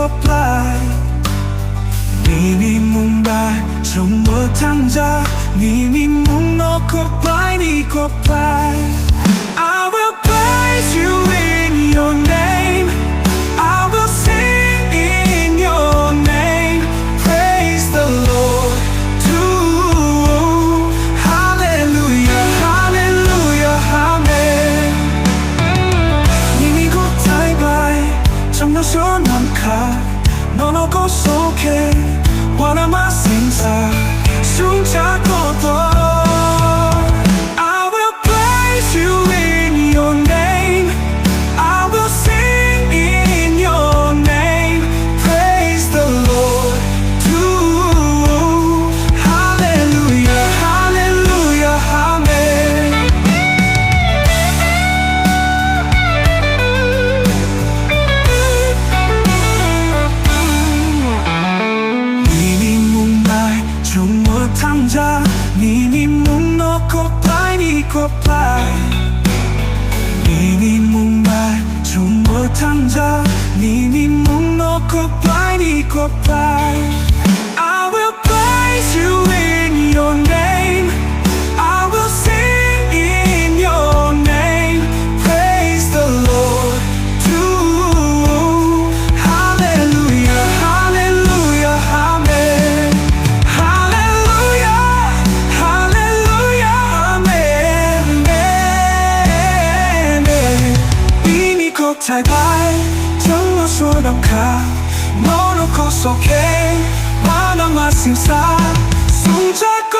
ko plai Nini mong bai Trong mơ thăng ra Nini mong no ko plai Ni ko plai I will praise you in your name I will sing in your name Praise the Lord too Hallelujah, hallelujah, amen Nini ko tai bai Trong nó số năm khá Nó có số kê Wana ma sinh ra Sung cha ko to I will praise you in your name I will sing in your name Praise the Lord too Hallelujah, hallelujah, amen Nini mong bai Trong mơ thăng ra Nini mong no ko plai Ni ko plai Nini mong bai Trong mơ thăng ra Nini mong no ko plai Ni ko plai I will praise you in your name I will sing in your name Praise the Lord too Hallelujah, hallelujah, amen Hallelujah, hallelujah, amen Nini ko tai bai Trong nó số năm khá Nó có số kê Wana ma sinh ra Sung cha ko